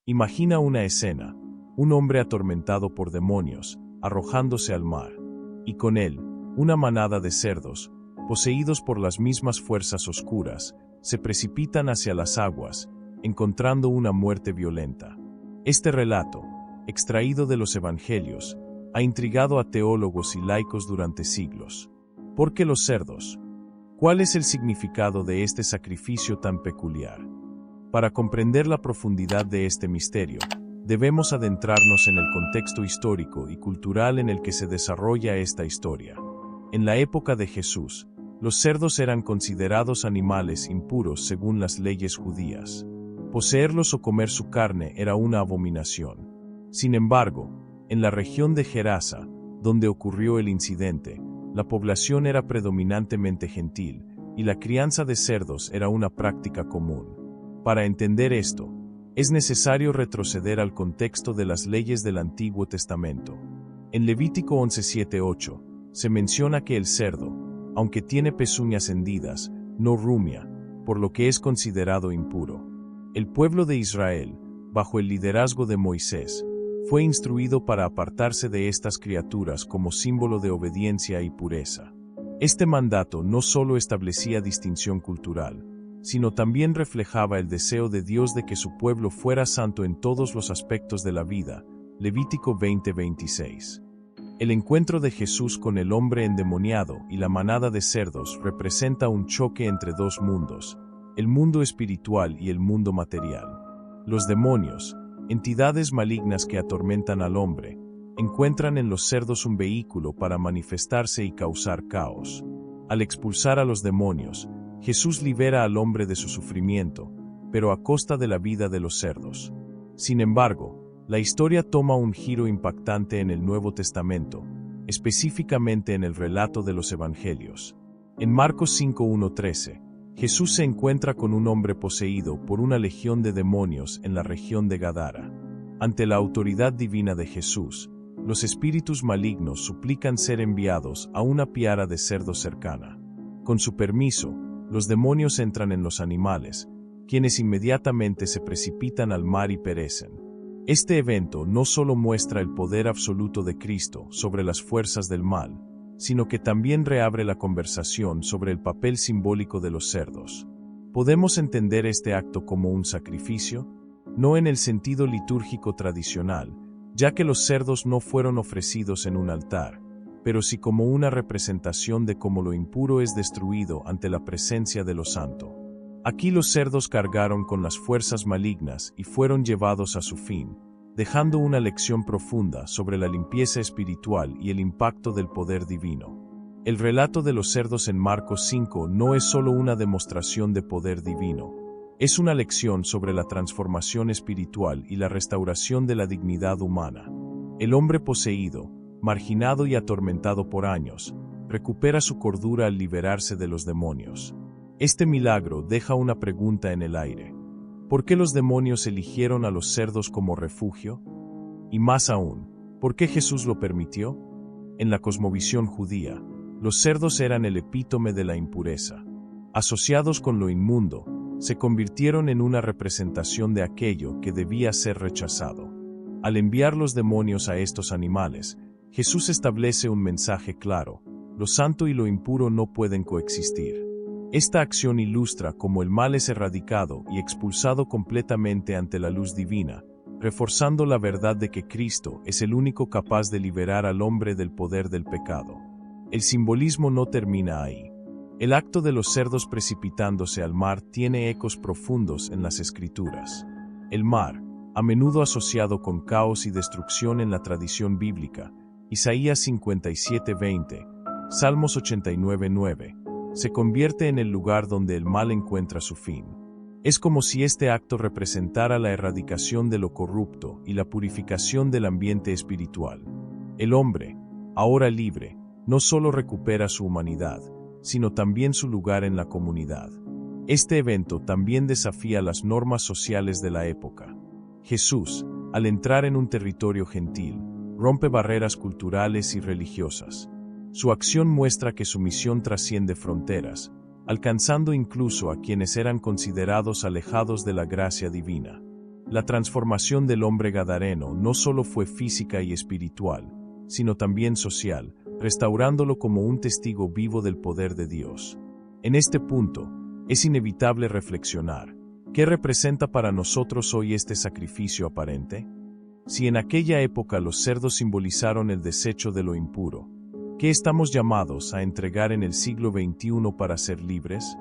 Imagina una escena: un hombre atormentado por demonios, arrojándose al mar, y con él, una manada de cerdos, poseídos por las mismas fuerzas oscuras, se precipitan hacia las aguas, encontrando una muerte violenta. Este relato, extraído de los Evangelios, ha intrigado a teólogos y laicos durante siglos. ¿Por qué los cerdos? ¿Cuál es el significado de este sacrificio tan peculiar? Para comprender la profundidad de este misterio, debemos adentrarnos en el contexto histórico y cultural en el que se desarrolla esta historia. En la época de Jesús, los cerdos eran considerados animales impuros según las leyes judías. Poseerlos o comer su carne era una abominación. Sin embargo, en la región de Gerasa, donde ocurrió el incidente, la población era predominantemente gentil, y la crianza de cerdos era una práctica común. Para entender esto, es necesario retroceder al contexto de las leyes del Antiguo Testamento. En Levítico 11:7-8, se menciona que el cerdo, aunque tiene pezuñas hendidas, no rumia, por lo que es considerado impuro. El pueblo de Israel, bajo el liderazgo de Moisés, fue instruido para apartarse de estas criaturas como símbolo de obediencia y pureza. Este mandato no solo establecía distinción cultural, sino también reflejaba el deseo de Dios de que su pueblo fuera santo en todos los aspectos de la vida. Levítico 20:26. El encuentro de Jesús con el hombre endemoniado y la manada de cerdos representa un choque entre dos mundos, el mundo espiritual y el mundo material. Los demonios, entidades malignas que atormentan al hombre, encuentran en los cerdos un vehículo para manifestarse y causar caos. Al expulsar a los demonios, Jesús libera al hombre de su sufrimiento, pero a costa de la vida de los cerdos. Sin embargo, la historia toma un giro impactante en el Nuevo Testamento, específicamente en el relato de los Evangelios. En Marcos 5:1-13, Jesús se encuentra con un hombre poseído por una legión de demonios en la región de Gadara. Ante la autoridad divina de Jesús, los espíritus malignos suplican ser enviados a una piara de cerdos cercana. Con su permiso, los demonios entran en los animales, quienes inmediatamente se precipitan al mar y perecen. Este evento no solo muestra el poder absoluto de Cristo sobre las fuerzas del mal, sino que también reabre la conversación sobre el papel simbólico de los cerdos. ¿Podemos entender este acto como un sacrificio? No en el sentido litúrgico tradicional, ya que los cerdos no fueron ofrecidos en un altar, pero sí como una representación de cómo lo impuro es destruido ante la presencia de lo santo. Aquí los cerdos cargaron con las fuerzas malignas y fueron llevados a su fin, dejando una lección profunda sobre la limpieza espiritual y el impacto del poder divino. El relato de los cerdos en Marcos 5 no es solo una demostración de poder divino, es una lección sobre la transformación espiritual y la restauración de la dignidad humana. El hombre poseído, marginado y atormentado por años, recupera su cordura al liberarse de los demonios. Este milagro deja una pregunta en el aire. ¿Por qué los demonios eligieron a los cerdos como refugio? Y más aún, ¿por qué Jesús lo permitió? En la cosmovisión judía, los cerdos eran el epítome de la impureza. Asociados con lo inmundo, se convirtieron en una representación de aquello que debía ser rechazado. Al enviar los demonios a estos animales, Jesús establece un mensaje claro: lo santo y lo impuro no pueden coexistir. Esta acción ilustra cómo el mal es erradicado y expulsado completamente ante la luz divina, reforzando la verdad de que Cristo es el único capaz de liberar al hombre del poder del pecado. El simbolismo no termina ahí. El acto de los cerdos precipitándose al mar tiene ecos profundos en las Escrituras. El mar, a menudo asociado con caos y destrucción en la tradición bíblica, Isaías 57:20, Salmos 89:9, se convierte en el lugar donde el mal encuentra su fin. Es como si este acto representara la erradicación de lo corrupto y la purificación del ambiente espiritual. El hombre, ahora libre, no solo recupera su humanidad, sino también su lugar en la comunidad. Este evento también desafía las normas sociales de la época. Jesús, al entrar en un territorio gentil, rompe barreras culturales y religiosas. Su acción muestra que su misión trasciende fronteras, alcanzando incluso a quienes eran considerados alejados de la gracia divina. La transformación del hombre gadareno no solo fue física y espiritual, sino también social, restaurándolo como un testigo vivo del poder de Dios. En este punto, es inevitable reflexionar: ¿qué representa para nosotros hoy este sacrificio aparente? Si en aquella época los cerdos simbolizaron el desecho de lo impuro, ¿qué estamos llamados a entregar en el siglo XXI para ser libres?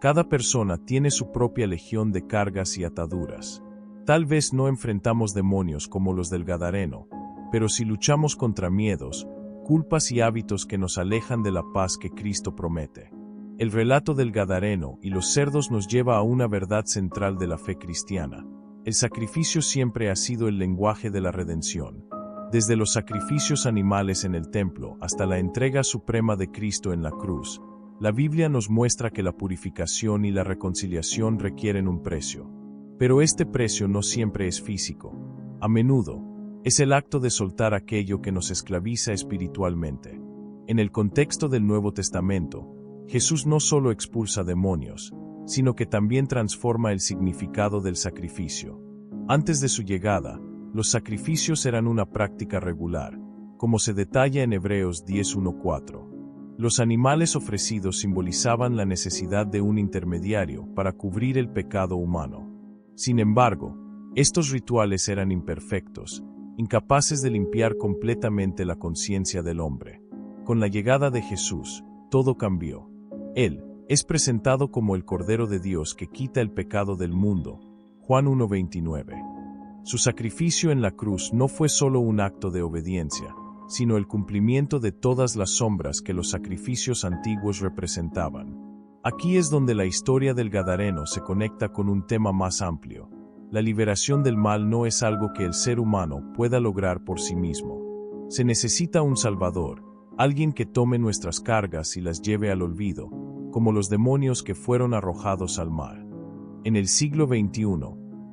Cada persona tiene su propia legión de cargas y ataduras. Tal vez no enfrentamos demonios como los del Gadareno, pero sí luchamos contra miedos, culpas y hábitos que nos alejan de la paz que Cristo promete. El relato del Gadareno y los cerdos nos lleva a una verdad central de la fe cristiana. El sacrificio siempre ha sido el lenguaje de la redención. Desde los sacrificios animales en el templo hasta la entrega suprema de Cristo en la cruz, la Biblia nos muestra que la purificación y la reconciliación requieren un precio. Pero este precio no siempre es físico. A menudo, es el acto de soltar aquello que nos esclaviza espiritualmente. En el contexto del Nuevo Testamento, Jesús no solo expulsa demonios, sino que también transforma el significado del sacrificio. Antes de su llegada, los sacrificios eran una práctica regular, como se detalla en Hebreos 10:1-4. Los animales ofrecidos simbolizaban la necesidad de un intermediario para cubrir el pecado humano. Sin embargo, estos rituales eran imperfectos, incapaces de limpiar completamente la conciencia del hombre. Con la llegada de Jesús, todo cambió. Él es presentado como el Cordero de Dios que quita el pecado del mundo. Juan 1:29. Su sacrificio en la cruz no fue solo un acto de obediencia, sino el cumplimiento de todas las sombras que los sacrificios antiguos representaban. Aquí es donde la historia del Gadareno se conecta con un tema más amplio. La liberación del mal no es algo que el ser humano pueda lograr por sí mismo. Se necesita un Salvador, alguien que tome nuestras cargas y las lleve al olvido, como los demonios que fueron arrojados al mar. En el siglo XXI,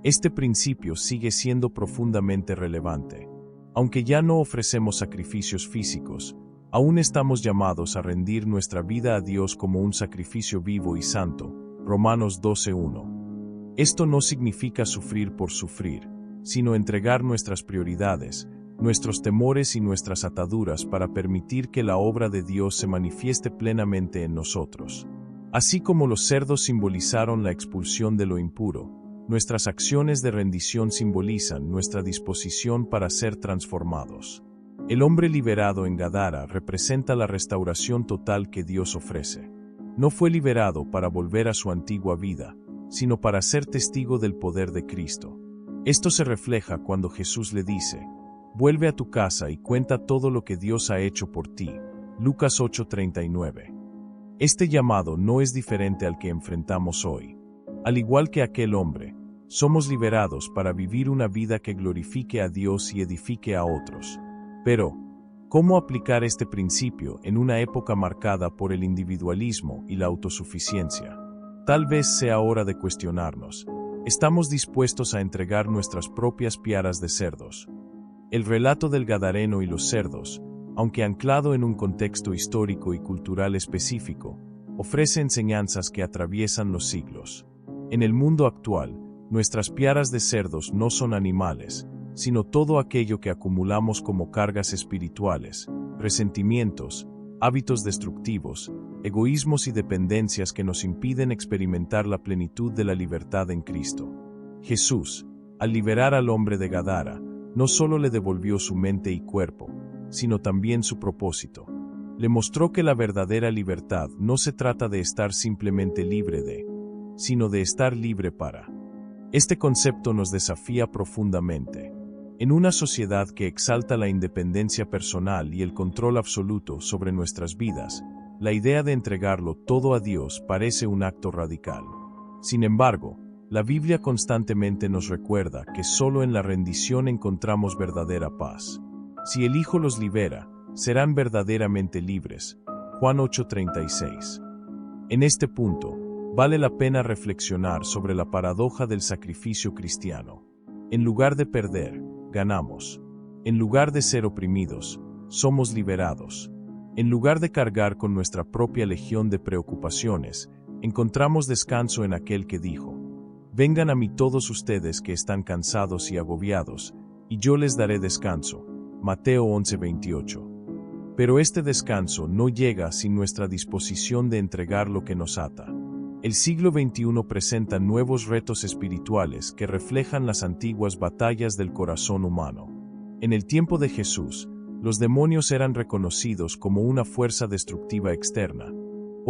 este principio sigue siendo profundamente relevante. Aunque ya no ofrecemos sacrificios físicos, aún estamos llamados a rendir nuestra vida a Dios como un sacrificio vivo y santo. Romanos 12:1. Esto no significa sufrir por sufrir, sino entregar nuestras prioridades, nuestros temores y nuestras ataduras para permitir que la obra de Dios se manifieste plenamente en nosotros. Así como los cerdos simbolizaron la expulsión de lo impuro, nuestras acciones de rendición simbolizan nuestra disposición para ser transformados. El hombre liberado en Gadara representa la restauración total que Dios ofrece. No fue liberado para volver a su antigua vida, sino para ser testigo del poder de Cristo. Esto se refleja cuando Jesús le dice: «Vuelve a tu casa y cuenta todo lo que Dios ha hecho por ti». Lucas 8:39. Este llamado no es diferente al que enfrentamos hoy. Al igual que aquel hombre, somos liberados para vivir una vida que glorifique a Dios y edifique a otros. Pero, ¿cómo aplicar este principio en una época marcada por el individualismo y la autosuficiencia? Tal vez sea hora de cuestionarnos: ¿estamos dispuestos a entregar nuestras propias piaras de cerdos? El relato del Gadareno y los cerdos, aunque anclado en un contexto histórico y cultural específico, ofrece enseñanzas que atraviesan los siglos. En el mundo actual, nuestras piaras de cerdos no son animales, sino todo aquello que acumulamos como cargas espirituales, resentimientos, hábitos destructivos, egoísmos y dependencias que nos impiden experimentar la plenitud de la libertad en Cristo. Jesús, al liberar al hombre de Gadara, no solo le devolvió su mente y cuerpo, sino también su propósito. Le mostró que la verdadera libertad no se trata de estar simplemente libre de, sino de estar libre para. Este concepto nos desafía profundamente. En una sociedad que exalta la independencia personal y el control absoluto sobre nuestras vidas, la idea de entregarlo todo a Dios parece un acto radical. Sin embargo, la Biblia constantemente nos recuerda que solo en la rendición encontramos verdadera paz. Si el Hijo los libera, serán verdaderamente libres. Juan 8:36. En este punto, vale la pena reflexionar sobre la paradoja del sacrificio cristiano. En lugar de perder, ganamos. En lugar de ser oprimidos, somos liberados. En lugar de cargar con nuestra propia legión de preocupaciones, encontramos descanso en aquel que dijo: Vengan a mí todos ustedes que están cansados y agobiados, y yo les daré descanso. Mateo 11:28. Pero este descanso no llega sin nuestra disposición de entregar lo que nos ata. El siglo XXI presenta nuevos retos espirituales que reflejan las antiguas batallas del corazón humano. En el tiempo de Jesús, los demonios eran reconocidos como una fuerza destructiva externa.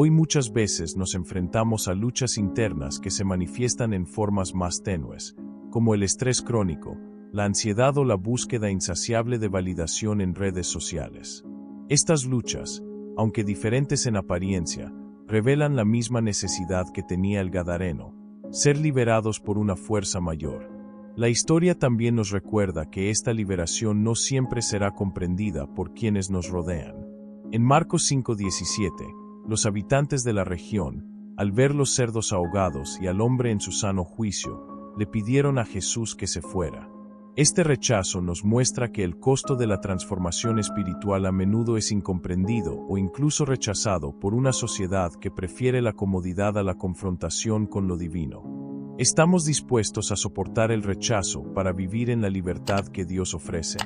Hoy muchas veces nos enfrentamos a luchas internas que se manifiestan en formas más tenues, como el estrés crónico, la ansiedad o la búsqueda insaciable de validación en redes sociales. Estas luchas, aunque diferentes en apariencia, revelan la misma necesidad que tenía el Gadareno: ser liberados por una fuerza mayor. La historia también nos recuerda que esta liberación no siempre será comprendida por quienes nos rodean. En Marcos 5:17, los habitantes de la región, al ver los cerdos ahogados y al hombre en su sano juicio, le pidieron a Jesús que se fuera. Este rechazo nos muestra que el costo de la transformación espiritual a menudo es incomprendido o incluso rechazado por una sociedad que prefiere la comodidad a la confrontación con lo divino. ¿Estamos dispuestos a soportar el rechazo para vivir en la libertad que Dios ofrece?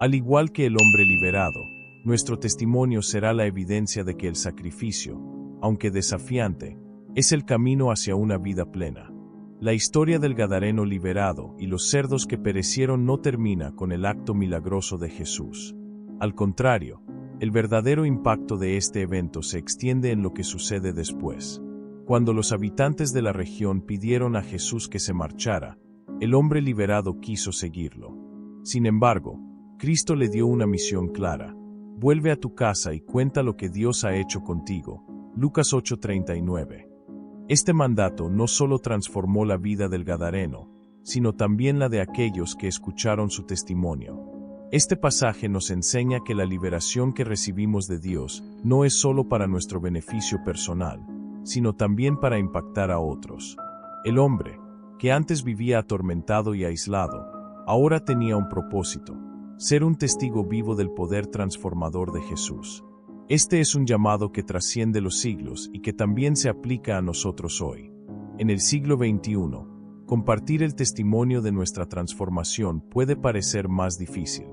Al igual que el hombre liberado, nuestro testimonio será la evidencia de que el sacrificio, aunque desafiante, es el camino hacia una vida plena. La historia del Gadareno liberado y los cerdos que perecieron no termina con el acto milagroso de Jesús. Al contrario, el verdadero impacto de este evento se extiende en lo que sucede después. Cuando los habitantes de la región pidieron a Jesús que se marchara, el hombre liberado quiso seguirlo. Sin embargo, Cristo le dio una misión clara: vuelve a tu casa y cuenta lo que Dios ha hecho contigo. Lucas 8:39. Este mandato no solo transformó la vida del Gadareno, sino también la de aquellos que escucharon su testimonio. Este pasaje nos enseña que la liberación que recibimos de Dios no es solo para nuestro beneficio personal, sino también para impactar a otros. El hombre, que antes vivía atormentado y aislado, ahora tenía un propósito: ser un testigo vivo del poder transformador de Jesús. Este es un llamado que trasciende los siglos y que también se aplica a nosotros hoy. En el siglo XXI, compartir el testimonio de nuestra transformación puede parecer más difícil.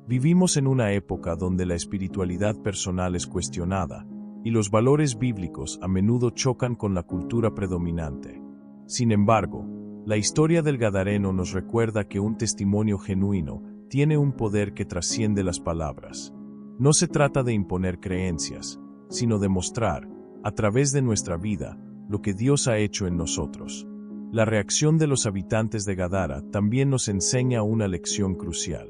Vivimos en una época donde la espiritualidad personal es cuestionada, y los valores bíblicos a menudo chocan con la cultura predominante. Sin embargo, la historia del Gadareno nos recuerda que un testimonio genuino tiene un poder que trasciende las palabras. No se trata de imponer creencias, sino de mostrar, a través de nuestra vida, lo que Dios ha hecho en nosotros. La reacción de los habitantes de Gadara también nos enseña una lección crucial.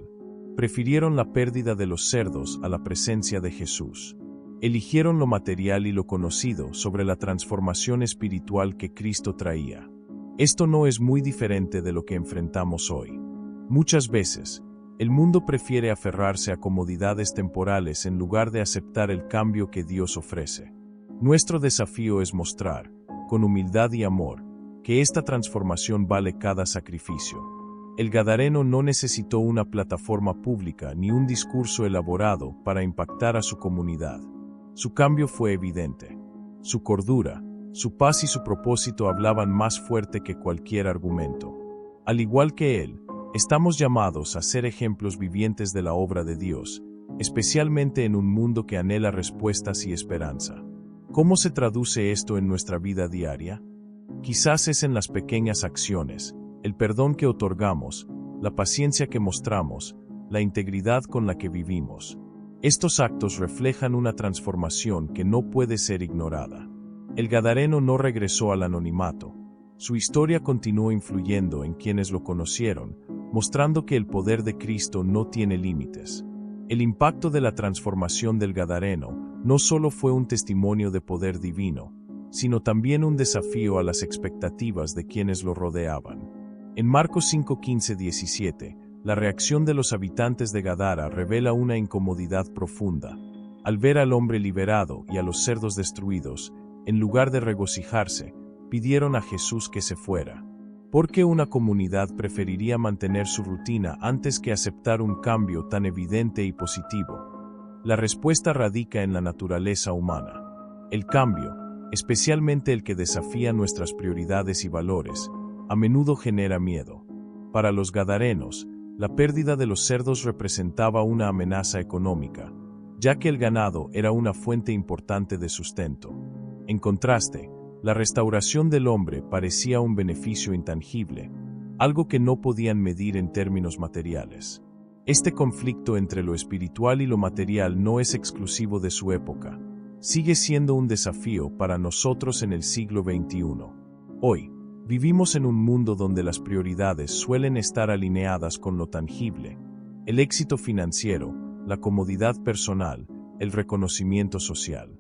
Prefirieron la pérdida de los cerdos a la presencia de Jesús. Eligieron lo material y lo conocido sobre la transformación espiritual que Cristo traía. Esto no es muy diferente de lo que enfrentamos hoy. Muchas veces, el mundo prefiere aferrarse a comodidades temporales en lugar de aceptar el cambio que Dios ofrece. Nuestro desafío es mostrar, con humildad y amor, que esta transformación vale cada sacrificio. El Gadareno no necesitó una plataforma pública ni un discurso elaborado para impactar a su comunidad. Su cambio fue evidente. Su cordura, su paz y su propósito hablaban más fuerte que cualquier argumento. Al igual que él, estamos llamados a ser ejemplos vivientes de la obra de Dios, especialmente en un mundo que anhela respuestas y esperanza. ¿Cómo se traduce esto en nuestra vida diaria? Quizás es en las pequeñas acciones, el perdón que otorgamos, la paciencia que mostramos, la integridad con la que vivimos. Estos actos reflejan una transformación que no puede ser ignorada. El Gadareno no regresó al anonimato. Su historia continuó influyendo en quienes lo conocieron, mostrando que el poder de Cristo no tiene límites. El impacto de la transformación del Gadareno no solo fue un testimonio de poder divino, sino también un desafío a las expectativas de quienes lo rodeaban. En Marcos 5:15-17, la reacción de los habitantes de Gadara revela una incomodidad profunda. Al ver al hombre liberado y a los cerdos destruidos, en lugar de regocijarse, pidieron a Jesús que se fuera. ¿Por qué una comunidad preferiría mantener su rutina antes que aceptar un cambio tan evidente y positivo? La respuesta radica en la naturaleza humana. El cambio, especialmente el que desafía nuestras prioridades y valores, a menudo genera miedo. Para los gadarenos, la pérdida de los cerdos representaba una amenaza económica, ya que el ganado era una fuente importante de sustento. En contraste, la restauración del hombre parecía un beneficio intangible, algo que no podían medir en términos materiales. Este conflicto entre lo espiritual y lo material no es exclusivo de su época. Sigue siendo un desafío para nosotros en el siglo XXI. Hoy, vivimos en un mundo donde las prioridades suelen estar alineadas con lo tangible: el éxito financiero, la comodidad personal, el reconocimiento social.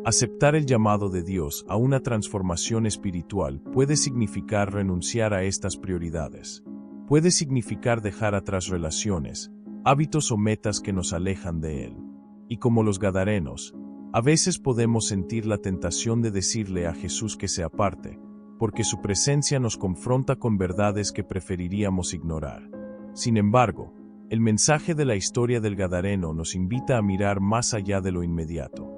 Aceptar el llamado de Dios a una transformación espiritual puede significar renunciar a estas prioridades. Puede significar dejar atrás relaciones, hábitos o metas que nos alejan de Él. Y como los gadarenos, a veces podemos sentir la tentación de decirle a Jesús que se aparte, porque su presencia nos confronta con verdades que preferiríamos ignorar. Sin embargo, el mensaje de la historia del gadareno nos invita a mirar más allá de lo inmediato.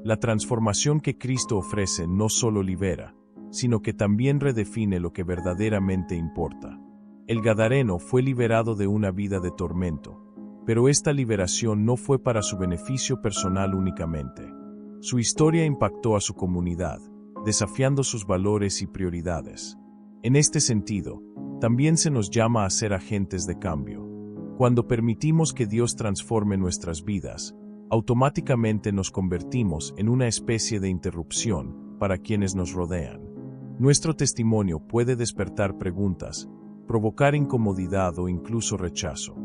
La transformación que Cristo ofrece no solo libera, sino que también redefine lo que verdaderamente importa. El gadareno fue liberado de una vida de tormento, pero esta liberación no fue para su beneficio personal únicamente. Su historia impactó a su comunidad, desafiando sus valores y prioridades. En este sentido, también se nos llama a ser agentes de cambio. Cuando permitimos que Dios transforme nuestras vidas, automáticamente nos convertimos en una especie de interrupción para quienes nos rodean. Nuestro testimonio puede despertar preguntas, provocar incomodidad o incluso rechazo.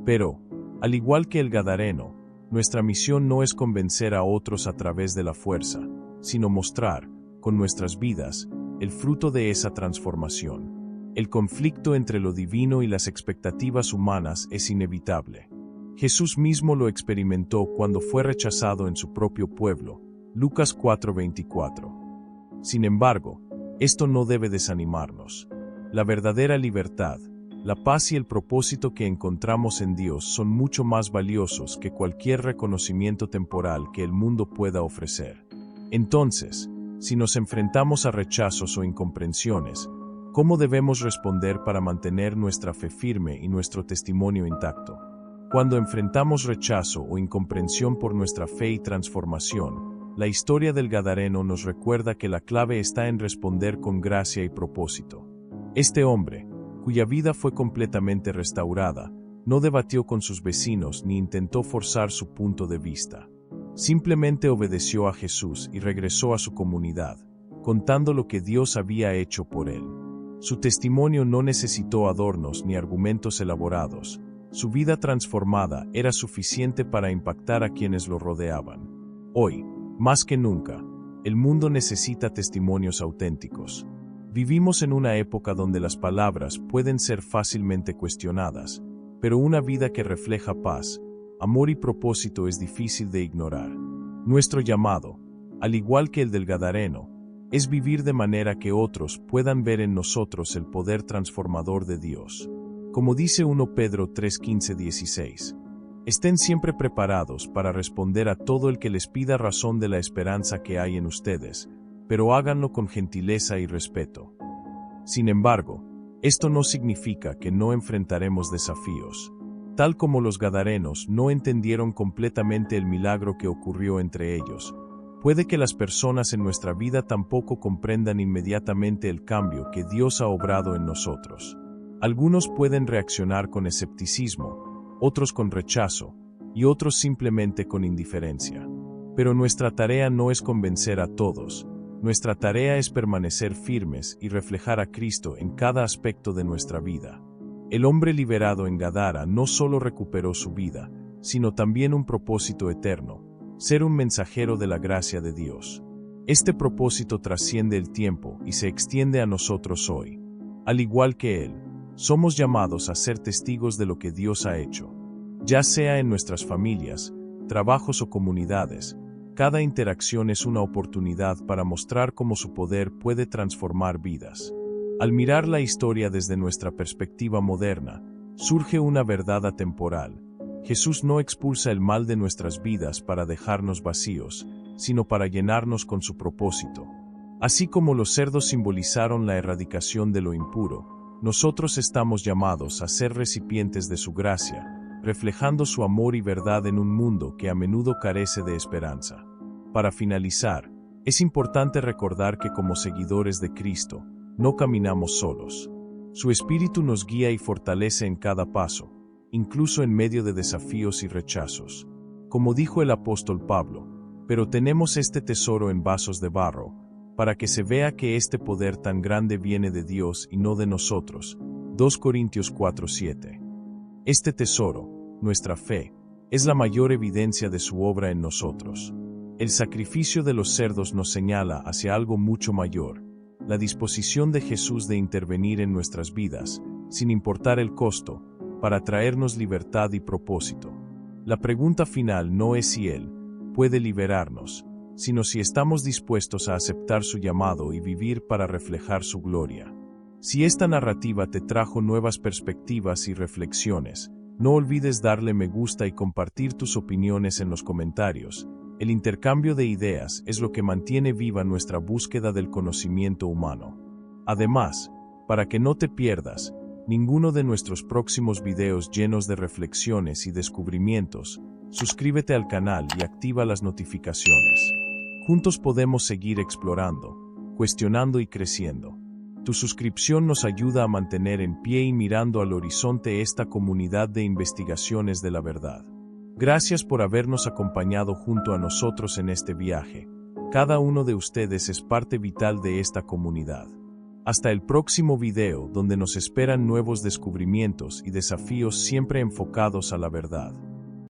Pero, al igual que el gadareno, nuestra misión no es convencer a otros a través de la fuerza, sino mostrar, con nuestras vidas, el fruto de esa transformación. El conflicto entre lo divino y las expectativas humanas es inevitable. Jesús mismo lo experimentó cuando fue rechazado en su propio pueblo, Lucas 4:24. Sin embargo, esto no debe desanimarnos. La verdadera libertad, la paz y el propósito que encontramos en Dios son mucho más valiosos que cualquier reconocimiento temporal que el mundo pueda ofrecer. Entonces, si nos enfrentamos a rechazos o incomprensiones, ¿cómo debemos responder para mantener nuestra fe firme y nuestro testimonio intacto? Cuando enfrentamos rechazo o incomprensión por nuestra fe y transformación, la historia del gadareno nos recuerda que la clave está en responder con gracia y propósito. Este hombre, cuya vida fue completamente restaurada, no debatió con sus vecinos ni intentó forzar su punto de vista. Simplemente obedeció a Jesús y regresó a su comunidad, contando lo que Dios había hecho por él. Su testimonio no necesitó adornos ni argumentos elaborados. Su vida transformada era suficiente para impactar a quienes lo rodeaban. Hoy, más que nunca, el mundo necesita testimonios auténticos. Vivimos en una época donde las palabras pueden ser fácilmente cuestionadas, pero una vida que refleja paz, amor y propósito es difícil de ignorar. Nuestro llamado, al igual que el del gadareno, es vivir de manera que otros puedan ver en nosotros el poder transformador de Dios. Como dice 1 Pedro 3:15-16, estén siempre preparados para responder a todo el que les pida razón de la esperanza que hay en ustedes, pero háganlo con gentileza y respeto. Sin embargo, esto no significa que no enfrentaremos desafíos. Tal como los gadarenos no entendieron completamente el milagro que ocurrió entre ellos, puede que las personas en nuestra vida tampoco comprendan inmediatamente el cambio que Dios ha obrado en nosotros. Algunos pueden reaccionar con escepticismo, otros con rechazo, y otros simplemente con indiferencia. Pero nuestra tarea no es convencer a todos. Nuestra tarea es permanecer firmes y reflejar a Cristo en cada aspecto de nuestra vida. El hombre liberado en Gadara no solo recuperó su vida, sino también un propósito eterno: ser un mensajero de la gracia de Dios. Este propósito trasciende el tiempo y se extiende a nosotros hoy. Al igual que Él, somos llamados a ser testigos de lo que Dios ha hecho. Ya sea en nuestras familias, trabajos o comunidades, cada interacción es una oportunidad para mostrar cómo su poder puede transformar vidas. Al mirar la historia desde nuestra perspectiva moderna, surge una verdad atemporal. Jesús no expulsa el mal de nuestras vidas para dejarnos vacíos, sino para llenarnos con su propósito. Así como los cerdos simbolizaron la erradicación de lo impuro, Nosotros estamos llamados a ser recipientes de su gracia, reflejando su amor y verdad en un mundo que a menudo carece de esperanza. Para finalizar, es importante recordar que como seguidores de Cristo, no caminamos solos. Su Espíritu nos guía y fortalece en cada paso, incluso en medio de desafíos y rechazos. Como dijo el apóstol Pablo, pero tenemos este tesoro en vasos de barro, para que se vea que este poder tan grande viene de Dios y no de nosotros. 2 Corintios 4:7. Este tesoro, nuestra fe, es la mayor evidencia de su obra en nosotros. El sacrificio de los cerdos nos señala hacia algo mucho mayor, la disposición de Jesús de intervenir en nuestras vidas, sin importar el costo, para traernos libertad y propósito. La pregunta final no es si Él puede liberarnos, sino si estamos dispuestos a aceptar su llamado y vivir para reflejar su gloria. Si esta narrativa te trajo nuevas perspectivas y reflexiones, no olvides darle me gusta y compartir tus opiniones en los comentarios. El intercambio de ideas es lo que mantiene viva nuestra búsqueda del conocimiento humano. Además, para que no te pierdas ninguno de nuestros próximos videos llenos de reflexiones y descubrimientos, suscríbete al canal y activa las notificaciones. Juntos podemos seguir explorando, cuestionando y creciendo. Tu suscripción nos ayuda a mantener en pie y mirando al horizonte esta comunidad de investigaciones de la verdad. Gracias por habernos acompañado junto a nosotros en este viaje. Cada uno de ustedes es parte vital de esta comunidad. Hasta el próximo video, donde nos esperan nuevos descubrimientos y desafíos siempre enfocados a la verdad.